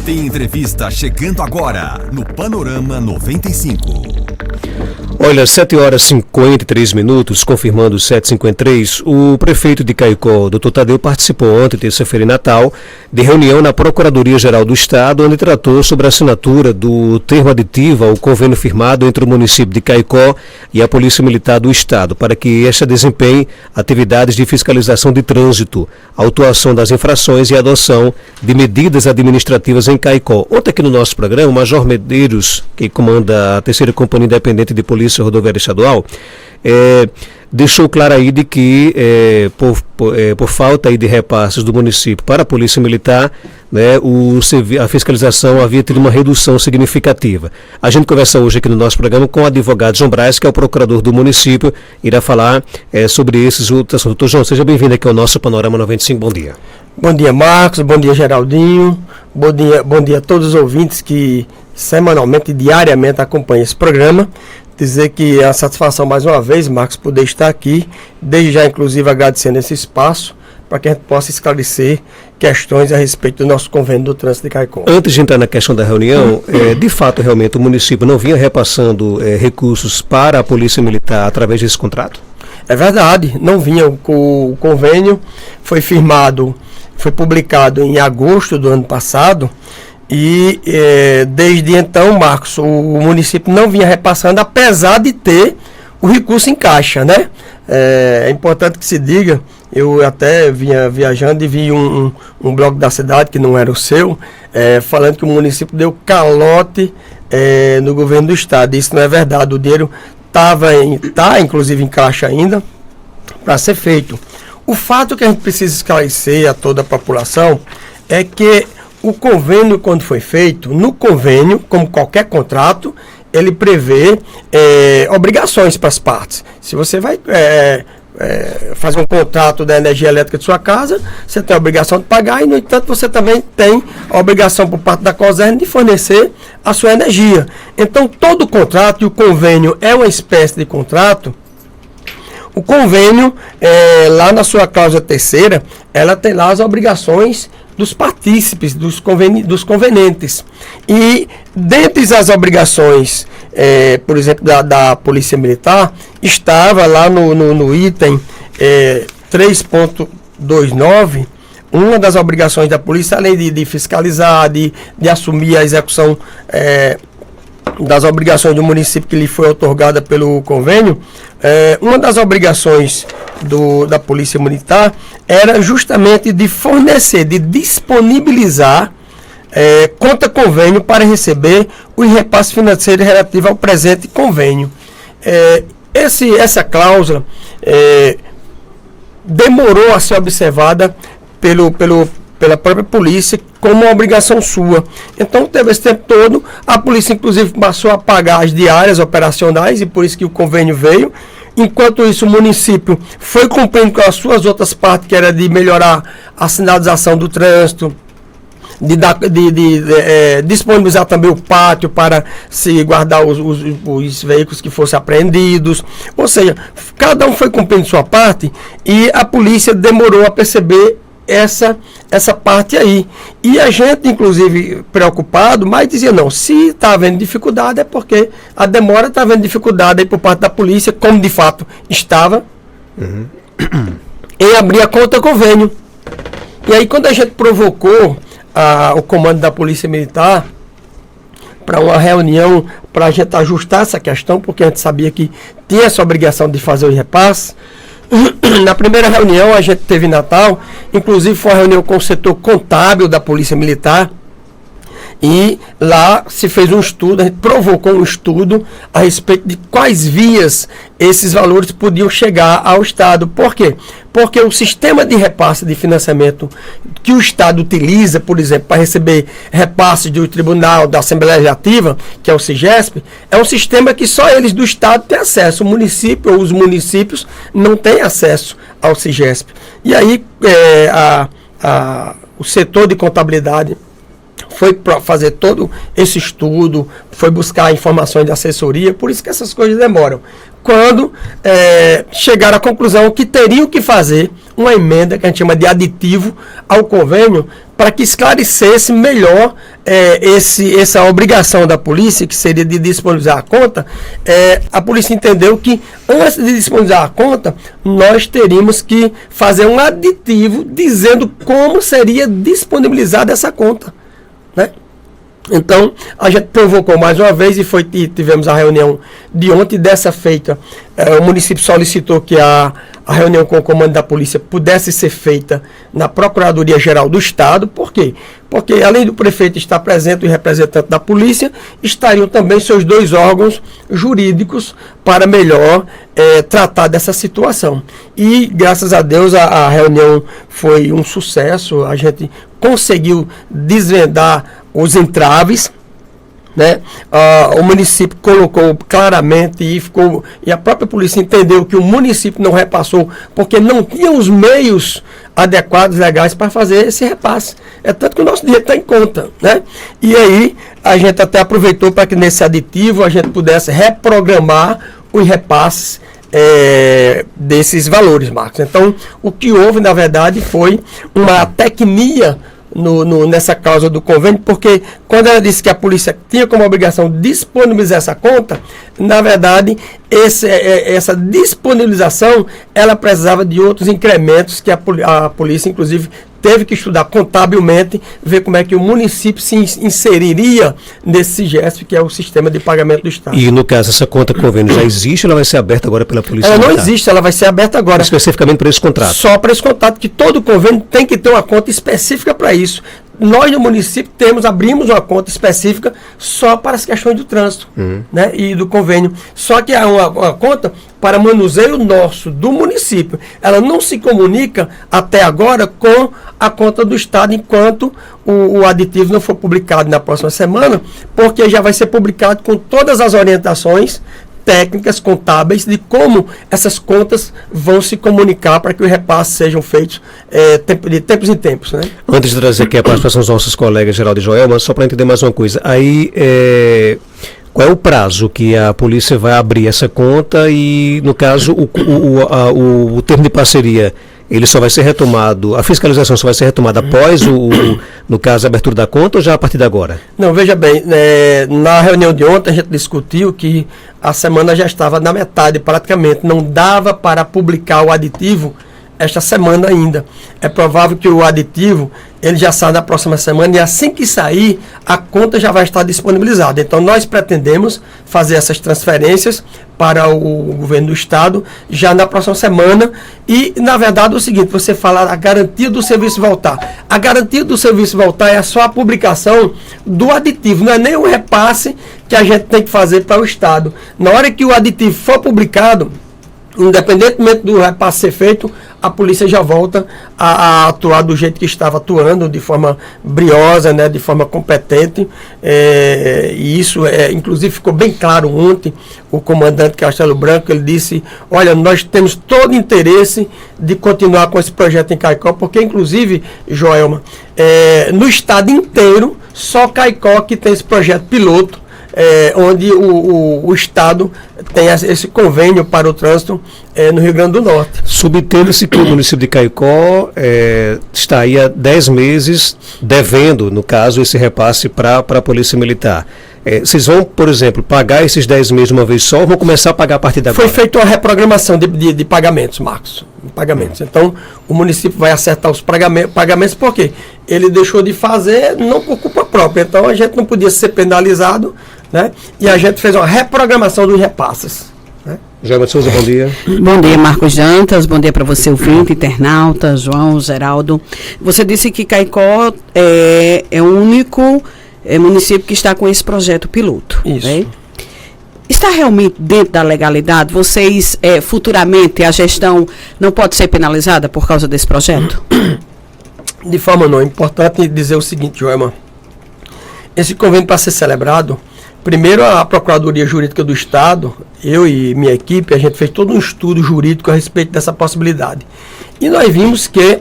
Tem entrevista chegando agora no Panorama 95. Olha, 7h53, confirmando 7h53, o prefeito de Caicó, Dr. Tadeu, participou ontem, terça-feira em Natal, de reunião na Procuradoria-Geral do Estado, onde tratou sobre a assinatura do termo aditivo ao convênio firmado entre o município de Caicó e a Polícia Militar do Estado, para que esta desempenhe atividades de fiscalização de trânsito, autuação das infrações e adoção de medidas administrativas em Caicó. Ontem aqui no nosso programa, o Major Medeiros, que comanda a 3ª Companhia Independente de Polícia Rodoviária Estadual, deixou claro aí de que por falta aí de repasses do município para a Polícia Militar, né, a fiscalização havia tido uma redução significativa. A gente conversa hoje aqui no nosso programa com o advogado João Braz, que é o procurador do município, irá falar sobre esses outros assuntos. Doutor João, seja bem-vindo aqui ao nosso Panorama 95, bom dia. Bom dia, Marcos, bom dia, Geraldinho, bom dia a todos os ouvintes que semanalmente e diariamente acompanham esse programa. Dizer que é uma satisfação mais uma vez, Marcos, poder estar aqui, desde já inclusive agradecendo esse espaço, para que a gente possa esclarecer questões a respeito do nosso convênio do trânsito de Caicó. Antes de entrar na questão da reunião, de fato, realmente, o município não vinha repassando recursos para a Polícia Militar através desse contrato? É verdade, não vinha. O convênio foi publicado em agosto do ano passado, e desde então, Marcos, o município não vinha repassando, apesar de ter o recurso em caixa, né? É importante que se diga, eu até vinha viajando e vi um blog da cidade, que não era o seu, falando que o município deu calote no governo do estado. Isso não é verdade, o dinheiro está inclusive em caixa ainda para ser feito. O fato que a gente precisa esclarecer a toda a população é que o convênio, quando foi feito, no convênio, como qualquer contrato, ele prevê obrigações para as partes. Se você vai fazer um contrato da energia elétrica de sua casa, você tem a obrigação de pagar e, no entanto, você também tem a obrigação por parte da COSERN de fornecer a sua energia. Então, todo contrato, e o convênio é uma espécie de contrato, o convênio, lá na sua cláusula 3ª, ela tem lá as obrigações dos partícipes, dos convenientes. E dentre as obrigações, por exemplo, da Polícia Militar, estava lá no item 3.29, uma das obrigações da polícia, além de fiscalizar, de assumir a execução das obrigações do município que lhe foi outorgada pelo convênio, uma das obrigações da Polícia Militar era justamente de fornecer, de disponibilizar conta convênio para receber o repasse financeiro relativo ao presente convênio. Essa cláusula demorou a ser observada pela própria polícia como uma obrigação sua. Então, teve esse tempo todo, a polícia inclusive passou a pagar as diárias operacionais, e por isso que o convênio veio. Enquanto isso, o município foi cumprindo com as suas outras partes, que era de melhorar a sinalização do trânsito, de disponibilizar também o pátio para se guardar os veículos que fossem apreendidos. Ou seja, cada um foi cumprindo sua parte, e a polícia demorou a perceber essa parte aí. E a gente, inclusive, preocupado, mas dizia, não, se está havendo dificuldade é porque a demora está havendo dificuldade aí por parte da polícia, como de fato estava, em abrir a conta convênio. E aí, quando a gente provocou o comando da Polícia Militar para uma reunião, para a gente ajustar essa questão, porque a gente sabia que tinha essa obrigação de fazer os repasses, na primeira reunião a gente teve em Natal, inclusive foi uma reunião com o setor contábil da Polícia Militar, e lá se fez um estudo, a gente provocou um estudo a respeito de quais vias esses valores podiam chegar ao Estado. Por quê? Porque o sistema de repasse de financiamento que o Estado utiliza, por exemplo, para receber repasse do Tribunal da Assembleia Legislativa, que é o SIGESP, é um sistema que só eles do Estado têm acesso. O município ou os municípios não têm acesso ao SIGESP. E aí o setor de contabilidade foi para fazer todo esse estudo, foi buscar informações de assessoria, por isso que essas coisas demoram. quando chegaram à conclusão que teriam que fazer uma emenda, que a gente chama de aditivo, ao convênio, para que esclarecesse melhor essa obrigação da polícia, que seria de disponibilizar a conta. A polícia entendeu que, antes de disponibilizar a conta, nós teríamos que fazer um aditivo dizendo como seria disponibilizada essa conta, né? Então, a gente provocou mais uma vez e tivemos a reunião de ontem. Dessa feita, o município solicitou que a reunião com o comando da polícia pudesse ser feita na Procuradoria-Geral do Estado. Por quê? Porque, além do prefeito estar presente e representante da polícia, estariam também seus 2 órgãos jurídicos para melhor tratar dessa situação. E, graças a Deus, a reunião foi um sucesso. A gente conseguiu desvendar os entraves, né? O município colocou claramente e a própria polícia entendeu que o município não repassou porque não tinha os meios adequados, legais, para fazer esse repasse. É tanto que o nosso dinheiro está em conta, né? E aí a gente até aproveitou para que nesse aditivo a gente pudesse reprogramar os repasses desses valores, Marcos. Então, o que houve, na verdade, foi uma tecnia nessa causa do convênio, porque quando ela disse que a polícia tinha como obrigação disponibilizar essa conta, na verdade, essa disponibilização, ela precisava de outros incrementos que a polícia, inclusive, teve que estudar contabilmente, ver como é que o município se inseriria nesse SIGESP, que é o sistema de pagamento do Estado. E no caso, essa conta convênio já existe ou ela vai ser aberta agora pela Polícia Militar? Ela não existe, ela vai ser aberta agora. Especificamente para esse contrato? Só para esse contrato, que todo convênio tem que ter uma conta específica para isso. Nós no município abrimos uma conta específica só para as questões do trânsito, né, e do convênio. Só que há uma conta para manuseio nosso, do município. Ela não se comunica até agora com a conta do Estado, enquanto o aditivo não for publicado na próxima semana, porque já vai ser publicado com todas as orientações técnicas contábeis de como essas contas vão se comunicar para que os repasses sejam feitos de tempos em tempos, né? Antes de trazer aqui a participação dos nossos colegas Geraldo e Joel, mas só para entender mais uma coisa, aí qual é o prazo que a polícia vai abrir essa conta e, no caso, o termo de parceria, ele só vai ser retomado, a fiscalização só vai ser retomada após, no caso, a abertura da conta ou já a partir de agora? Não, veja bem, na reunião de ontem a gente discutiu que a semana já estava na metade praticamente, não dava para publicar o aditivo esta semana ainda. É provável que o aditivo ele já saia na próxima semana e assim que sair, a conta já vai estar disponibilizada. Então nós pretendemos fazer essas transferências para o governo do Estado já na próxima semana e, na verdade, é o seguinte, você fala a garantia do serviço voltar. A garantia do serviço voltar é só a publicação do aditivo, não é nem o repasse que a gente tem que fazer para o Estado. Na hora que o aditivo for publicado, independentemente do repasse ser feito, a polícia já volta a atuar do jeito que estava atuando, de forma briosa, né, de forma competente. E isso, inclusive, ficou bem claro ontem. O comandante Castelo Branco, ele disse, olha, nós temos todo interesse de continuar com esse projeto em Caicó, porque, inclusive, Joelma, no estado inteiro, só Caicó que tem esse projeto piloto, onde o Estado tem esse convênio para o trânsito no Rio Grande do Norte. Subtendo-se que o município de Caicó está aí há 10 meses devendo, no caso, esse repasse para a Polícia Militar. Vocês vão, por exemplo, pagar esses 10 meses de uma vez só ou vão começar a pagar a partir da agora? Foi feita uma reprogramação de pagamentos, Marcos. Pagamentos. Então, o município vai acertar os pagamentos porque ele deixou de fazer não por culpa própria. Então, a gente não podia ser penalizado, né? E a gente fez uma reprogramação dos repasses. Né? Joelma de Souza, bom dia. Bom dia, Marcos Dantas. Bom dia para você, ouvinte, internauta, João, Geraldo. Você disse que Caicó é o único município que está com esse projeto piloto. Isso. Né? Está realmente dentro da legalidade? Vocês, futuramente, a gestão não pode ser penalizada por causa desse projeto? De forma não. É importante dizer o seguinte, Joelma. Esse convênio, para ser celebrado, primeiro a Procuradoria Jurídica do Estado, eu e minha equipe, a gente fez todo um estudo jurídico a respeito dessa possibilidade. E nós vimos que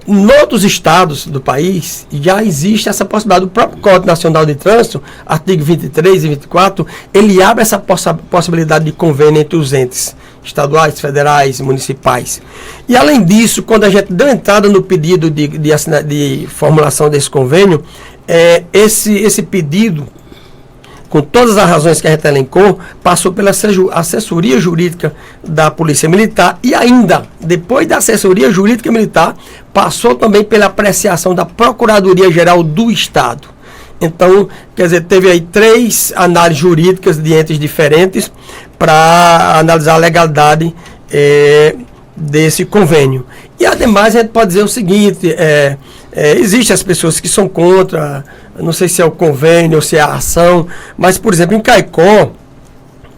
Em outros estados do país já existe essa possibilidade. O próprio Código Nacional de Trânsito, artigo 23 e 24, ele abre essa possibilidade de convênio entre os entes estaduais, federais e municipais. E além disso, quando a gente deu entrada no pedido de formulação desse convênio, esse pedido, com todas as razões que a gente elencou, passou pela assessoria jurídica da Polícia Militar e ainda, depois da assessoria jurídica militar, passou também pela apreciação da Procuradoria-Geral do Estado. Então, quer dizer, teve aí 3 análises jurídicas de entes diferentes para analisar a legalidade desse convênio. E, ademais, a gente pode dizer o seguinte, existem as pessoas que são contra, não sei se é o convênio ou se é a ação, mas, por exemplo, em Caicó,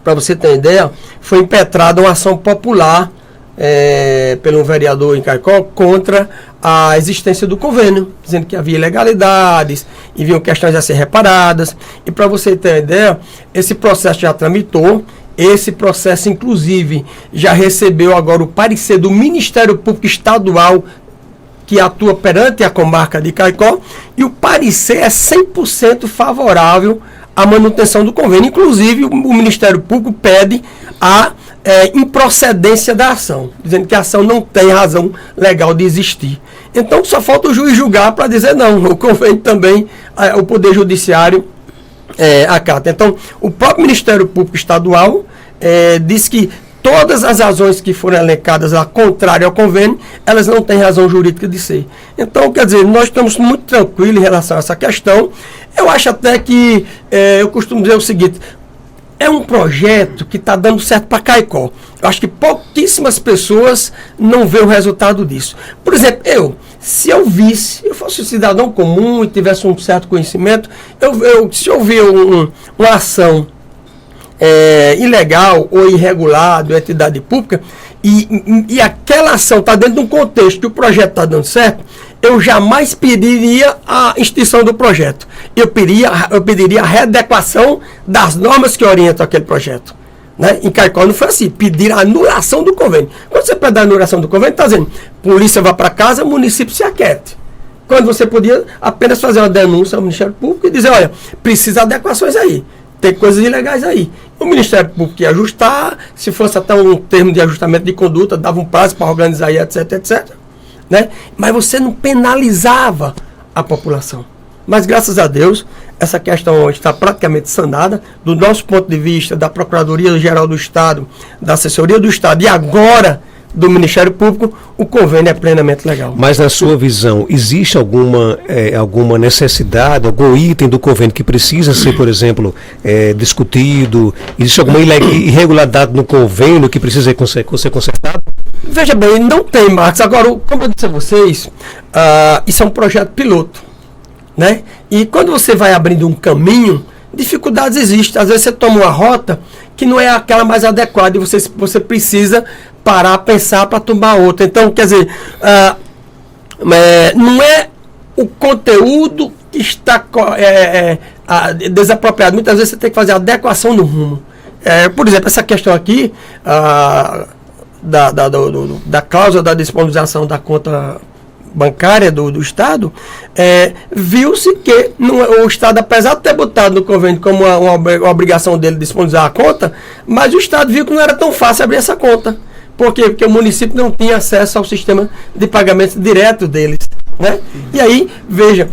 para você ter uma ideia, foi impetrada uma ação popular pelo vereador em Caicó contra a existência do convênio, dizendo que havia ilegalidades e haviam questões a ser reparadas. E para você ter uma ideia, esse processo já tramitou. Esse processo, inclusive, já recebeu agora o parecer do Ministério Público Estadual, que atua perante a comarca de Caicó, e o parecer é 100% favorável à manutenção do convênio. Inclusive, o Ministério Público pede a improcedência da ação, dizendo que a ação não tem razão legal de existir. Então, só falta o juiz julgar para dizer não. O convênio também, o Poder Judiciário acata. Então, o próprio Ministério Público Estadual diz que todas as razões que foram elencadas a contrário ao convênio, elas não têm razão jurídica de ser. Então, quer dizer, nós estamos muito tranquilos em relação a essa questão. Eu acho até que, eu costumo dizer o seguinte, é um projeto que está dando certo para Caicó. Eu acho que pouquíssimas pessoas não vê o resultado disso. Por exemplo, se eu fosse um cidadão comum e tivesse um certo conhecimento, se eu ver uma ação ilegal ou irregular de uma entidade pública e aquela ação está dentro de um contexto que o projeto está dando certo, eu jamais pediria a extinção do projeto. Eu pediria a readequação das normas que orientam aquele projeto. Né? Em Caicó não foi assim, pedir a anulação do convênio. Quando você pede a anulação do convênio, está dizendo, polícia vai para casa, município se aquiete. Quando você podia apenas fazer uma denúncia ao Ministério Público e dizer, olha, precisa de adequações aí, tem coisas ilegais aí. O Ministério Público ia ajustar, se fosse até um termo de ajustamento de conduta, dava um prazo para organizar aí, etc, etc. Né? Mas você não penalizava a população. Mas, graças a Deus, essa questão está praticamente sanada. Do nosso ponto de vista, da Procuradoria-Geral do Estado, da Assessoria do Estado e agora do Ministério Público, o convênio é plenamente legal. Mas, na sua visão, existe alguma necessidade, algum item do convênio que precisa ser, por exemplo, discutido? Existe alguma irregularidade no convênio que precisa ser consertado? Veja bem, não tem, Marcos. Agora, como eu disse a vocês, isso é um projeto piloto. Né? E quando você vai abrindo um caminho, dificuldades existem. Às vezes você toma uma rota que não é aquela mais adequada e você precisa parar, pensar para tomar outra. Então, quer dizer, não é o conteúdo que está desapropriado. Muitas vezes você tem que fazer adequação no rumo. Por exemplo, essa questão aqui da cláusula da disponibilização da conta bancária do Estado, viu-se que o Estado, apesar de ter botado no convênio como uma obrigação dele disponibilizar a conta, mas o Estado viu que não era tão fácil abrir essa conta. Por quê? Porque o município não tinha acesso ao sistema de pagamento direto deles. Né? E aí, veja,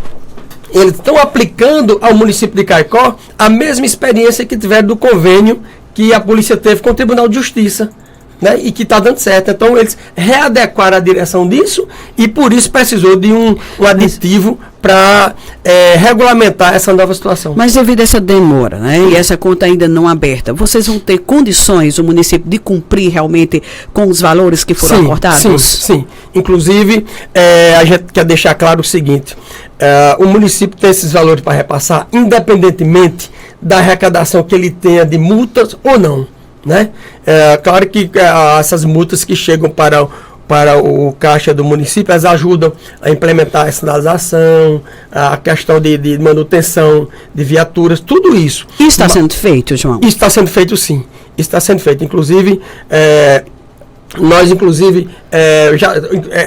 eles estão aplicando ao município de Caicó a mesma experiência que tiveram do convênio que a polícia teve com o Tribunal de Justiça. Né, e que está dando certo. Então, eles readequaram a direção disso e, por isso, precisou de um aditivo para regulamentar essa nova situação. Mas, devido a essa demora, né, e essa conta ainda não aberta, vocês vão ter condições, o município, de cumprir realmente com os valores que foram acordados? Sim. Inclusive, a gente quer deixar claro o seguinte, o município tem esses valores para repassar, independentemente da arrecadação que ele tenha de multas ou não. Né? Claro que essas multas que chegam para o caixa do município, elas ajudam a implementar a sinalização, a questão de manutenção de viaturas, tudo isso. Isso está sendo feito, João? Isso está sendo feito, sim. Isso está sendo feito. Inclusive, Nós, inclusive,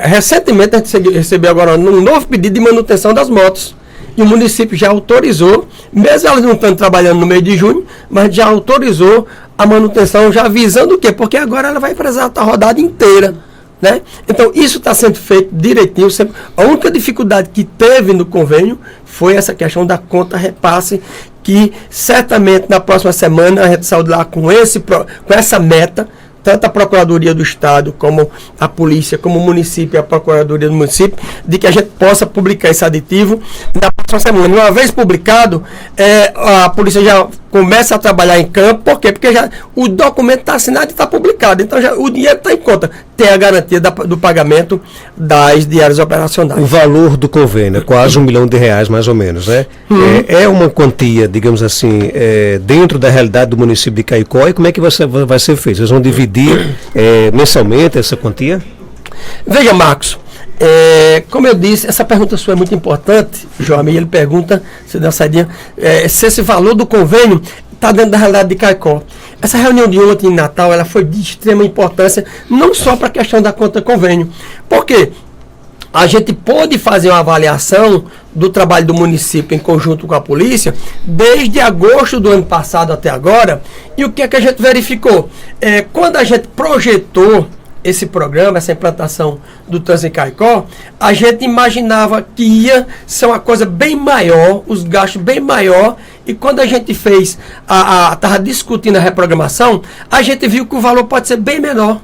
recentemente a gente recebeu agora um novo pedido de manutenção das motos. E o município já autorizou, mesmo elas não estando trabalhando no mês de junho, mas já autorizou a manutenção, já avisando o quê? Porque agora ela vai precisar a rodada inteira. Né? Então, isso está sendo feito direitinho. Sempre. A única dificuldade que teve no convênio foi essa questão da conta repasse, que certamente na próxima semana a gente saiu de lá com essa meta, tanto a Procuradoria do Estado, como a Polícia, como o município e a Procuradoria do município, de que a gente possa publicar esse aditivo na próxima semana. Uma vez publicado, a Polícia já começa a trabalhar em campo. Por quê? Porque já o documento está assinado e está publicado. Então, já, o dinheiro está em conta. Tem a garantia do pagamento das diárias operacionais. O valor do convênio é quase R$1 milhão, mais ou menos, né? É uma quantia, digamos assim, dentro da realidade do município de Caicó. E como é que vai ser feito? Vocês vão dividir mensalmente essa quantia? Veja, Marcos, como eu disse, essa pergunta sua é muito importante, João. Ele pergunta, se dá uma saidinha, se esse valor do convênio está dentro da realidade de Caicó. Essa reunião de ontem em Natal, ela foi de extrema importância, não só para a questão da conta convênio. Por quê? A gente pôde fazer uma avaliação do trabalho do município em conjunto com a polícia desde agosto do ano passado até agora. E o que é que a gente verificou? Quando a gente projetou esse programa, essa implantação do trânsito em Caicó, a gente imaginava que ia ser uma coisa bem maior, os gastos bem maior, e quando a gente fez, estava discutindo a reprogramação, a gente viu que o valor pode ser bem menor.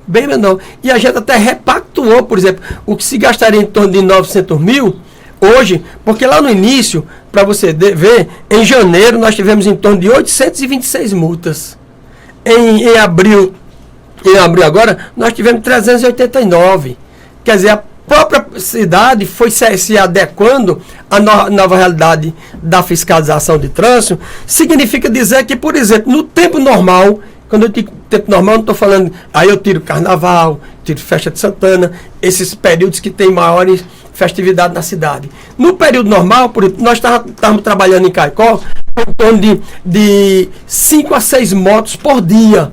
Bem menor. E a gente até repactuou, por exemplo, o que se gastaria em torno de 900 mil, hoje, porque lá no início, para você ver, em janeiro nós tivemos em torno de 826 multas. Em abril agora, nós tivemos 389. Quer dizer, a própria cidade foi se adequando à nova realidade da fiscalização de trânsito. Significa dizer que, por exemplo, no tempo normal, quando eu digo tempo normal, não estou falando, aí eu tiro carnaval, tiro festa de Santana, esses períodos que tem maiores festividades na cidade. No período normal, por exemplo, nós estávamos trabalhando em Caicó em torno de 5 a 6 motos por dia.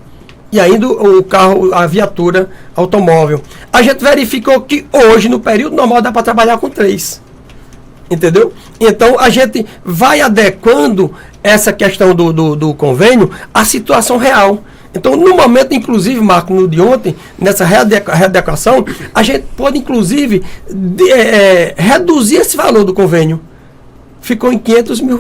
E ainda o carro, a viatura, automóvel. A gente verificou que hoje, no período normal, dá para trabalhar com 3. Entendeu? Então, a gente vai adequando essa questão do convênio à situação real. Então, no momento, inclusive, Marco, no de ontem, nessa readequação, a gente pode, inclusive, reduzir esse valor do convênio. Ficou em R$500 mil.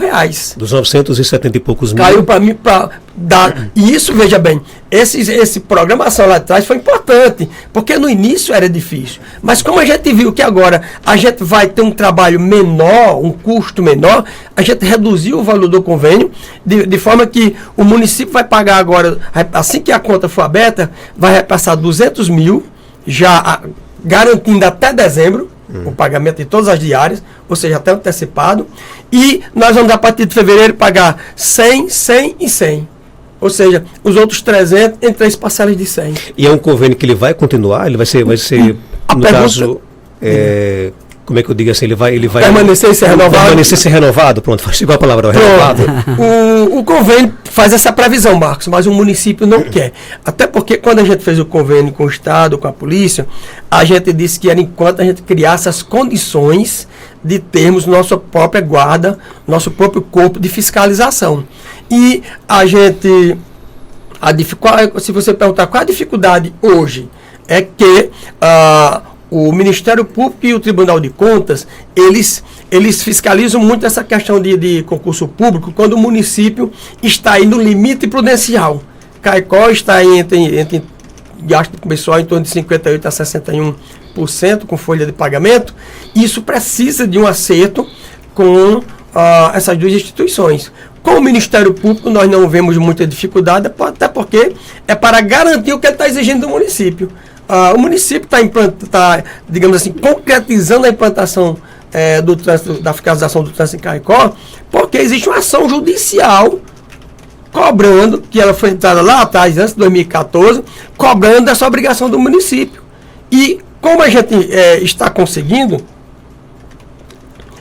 Dos 970 e poucos mil. Caiu para mim para dar. E isso, veja bem, esse programação lá atrás foi importante, porque no início era difícil. Mas como a gente viu que agora a gente vai ter um trabalho menor, um custo menor, a gente reduziu o valor do convênio, de forma que o município vai pagar agora, assim que a conta for aberta, vai repassar 200 mil, já garantindo até dezembro, o pagamento de todas as diárias, ou seja, até antecipado. E nós vamos, a partir de fevereiro, pagar 100, 100 e 100. Ou seja, os outros 300 em 3 parcelas de 100. E é um convênio que ele vai continuar? Ele vai ser no caso... como é que eu digo assim? Ele vai permanecer e ser renovado. Permanecer e ser renovado, pronto, chegou a palavra, renovado. O convênio faz essa previsão, Marcos, mas o município não quer. Até porque quando a gente fez o convênio com o Estado, com a polícia, a gente disse que era enquanto a gente criasse as condições de termos nossa própria guarda, nosso próprio corpo de fiscalização. E a gente, se você perguntar qual a dificuldade hoje, é que o Ministério Público e o Tribunal de Contas, eles fiscalizam muito essa questão de concurso público quando o município está aí no limite prudencial. Caicó está aí entre gasto pessoal em torno de 58% a 61% com folha de pagamento. Isso precisa de um acerto com essas duas instituições. Com o Ministério Público nós não vemos muita dificuldade, até porque é para garantir o que ele está exigindo do município. O município está, digamos assim, concretizando a implantação do trânsito, da fiscalização do trânsito em Caicó, porque existe uma ação judicial cobrando, que ela foi entrada lá atrás, antes de 2014, cobrando essa obrigação do município. E como a gente está conseguindo,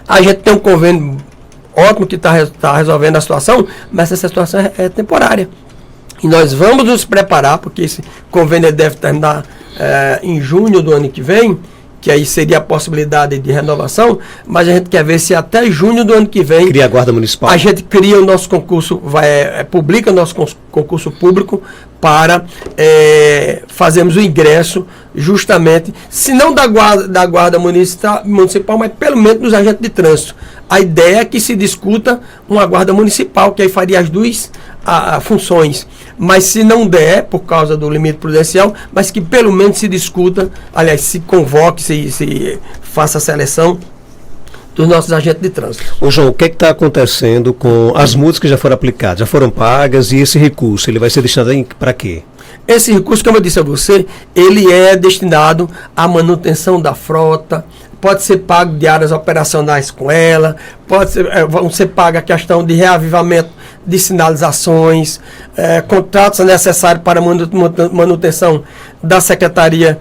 a gente tem um convênio ótimo que está resolvendo a situação, mas essa situação é temporária. E nós vamos nos preparar, porque esse convênio deve terminar em junho do ano que vem, que aí seria a possibilidade de renovação, mas a gente quer ver se até junho do ano que vem... Cria a Guarda Municipal. A gente cria o nosso concurso, publica o nosso concurso público para fazermos o ingresso justamente, se não da Guarda Municipal, mas pelo menos dos agentes de trânsito. A ideia é que se discuta uma Guarda Municipal, que aí faria as duas funções. Mas se não der, por causa do limite prudencial, mas que pelo menos se discuta, aliás, se convoque, se faça a seleção dos nossos agentes de trânsito. Ô João, o que está acontecendo com as multas que já foram aplicadas, já foram pagas, e esse recurso, ele vai ser destinado para quê? Esse recurso, como eu disse a você, ele é destinado à manutenção da frota, pode ser pago diárias operacionais com ela, vão ser paga a questão de reavivamento de sinalizações, contratos necessários para manutenção da Secretaria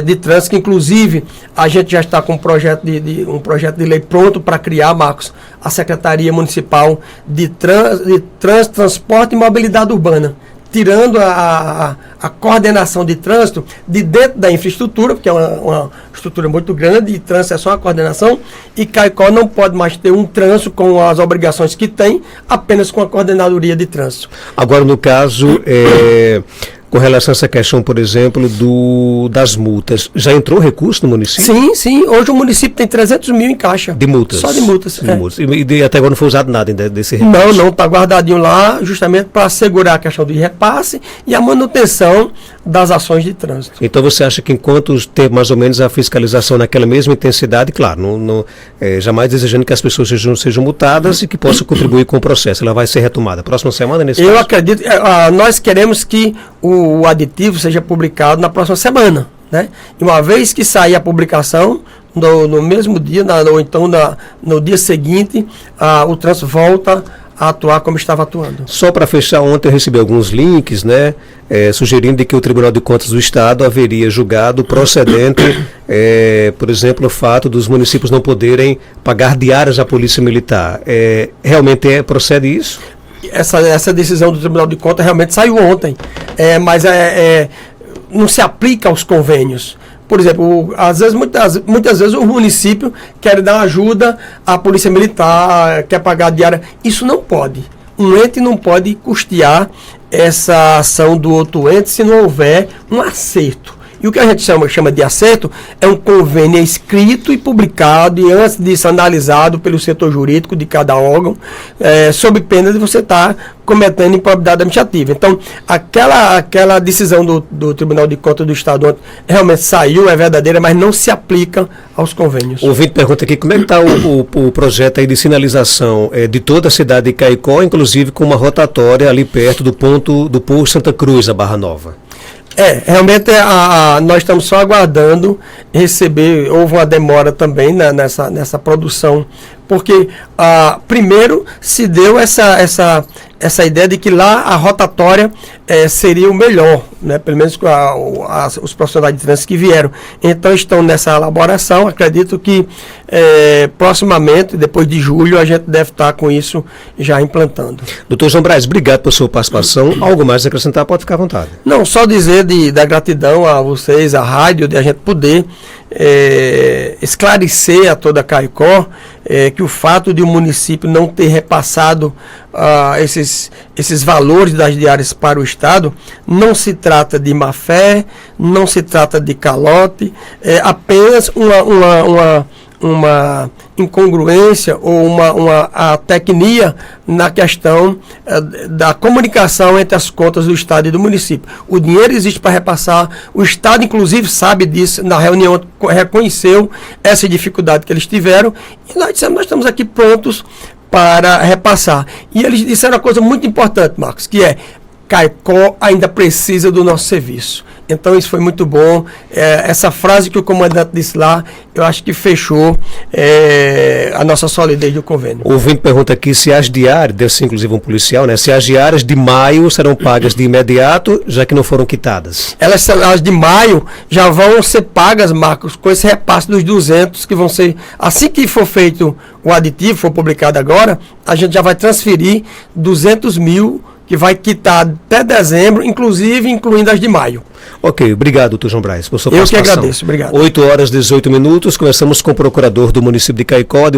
de Trânsito, que inclusive a gente já está com um projeto de lei pronto para criar, Marcos, a Secretaria Municipal de Trânsito, Transporte e Mobilidade Urbana, tirando a coordenação de trânsito de dentro da infraestrutura, porque é uma estrutura muito grande, e trânsito é só a coordenação, e Caicó não pode mais ter um trânsito com as obrigações que tem, apenas com a coordenadoria de trânsito. Agora, no caso, com relação a essa questão, por exemplo, das multas, já entrou recurso no município? Sim. Hoje o município tem 300 mil em caixa. De multas? Só de multas. E até agora não foi usado nada ainda desse recurso? Não, está guardadinho lá, justamente para assegurar a questão do repasse e a manutenção das ações de trânsito. Então você acha que enquanto ter mais ou menos a fiscalização naquela mesma intensidade, claro, jamais desejando que as pessoas sejam multadas e que possam contribuir com o processo, ela vai ser retomada próxima semana nesse caso? Eu acredito, nós queremos que o aditivo seja publicado na próxima semana, né? E uma vez que sair a publicação, no mesmo dia, ou então no dia seguinte, o trânsito volta a atuar como estava atuando. Só para fechar, ontem eu recebi alguns links, né, sugerindo que o Tribunal de Contas do Estado haveria julgado procedente, por exemplo, o fato dos municípios não poderem pagar diárias à Polícia Militar. Realmente procede isso? Essa decisão do Tribunal de Contas realmente saiu ontem, mas não se aplica aos convênios. Por exemplo, muitas vezes o município quer dar ajuda à Polícia Militar, quer pagar a diária. Isso não pode. Um ente não pode custear essa ação do outro ente se não houver um acerto. E o que a gente chama de acerto é um convênio escrito e publicado, e antes disso analisado pelo setor jurídico de cada órgão, sob pena de você estar cometendo improbidade administrativa. Então, aquela decisão do Tribunal de Contas do Estado realmente saiu, é verdadeira, mas não se aplica aos convênios. O ouvinte pergunta aqui, como é que está o projeto aí de sinalização de toda a cidade de Caicó, inclusive com uma rotatória ali perto do posto Santa Cruz, a Barra Nova? Realmente nós estamos só aguardando receber, houve uma demora também nessa produção, porque primeiro se deu essa ideia de que lá a rotatória seria o melhor, né? Pelo menos os profissionais de trânsito que vieram. Então estão nessa elaboração, acredito que proximamente, depois de julho, a gente deve estar com isso já implantando. Doutor João Braz, obrigado pela sua participação. Algo mais a acrescentar, pode ficar à vontade. Não, só dizer da gratidão a vocês, à rádio, de a gente poder esclarecer a toda Caicó que o fato de o município não ter repassado esses valores das diárias para o Estado não se trata de má fé, não se trata de calote, é apenas uma incongruência ou uma tecnia na questão da comunicação entre as contas do Estado e do município. O dinheiro existe para repassar, o Estado inclusive sabe disso, na reunião reconheceu essa dificuldade que eles tiveram, e nós dissemos, nós estamos aqui prontos para repassar. E eles disseram uma coisa muito importante, Marcos, que Caicó ainda precisa do nosso serviço. Então isso foi muito bom. Essa frase que o comandante disse lá, eu acho que fechou a nossa solidez do convênio. O ouvinte pergunta aqui se as diárias, deve ser inclusive um policial, né? Se as diárias de maio serão pagas de imediato, já que não foram quitadas. As de maio já vão ser pagas, Marcos, com esse repasse dos 200 que vão ser, assim que for feito o aditivo, for publicado agora, a gente já vai transferir 200 mil que vai quitar até dezembro, inclusive incluindo as de maio. Ok, obrigado, doutor João Braz, por sua Eu participação. que agradeço, obrigado. 8 horas e 18 minutos, começamos com o procurador do município de Caicó,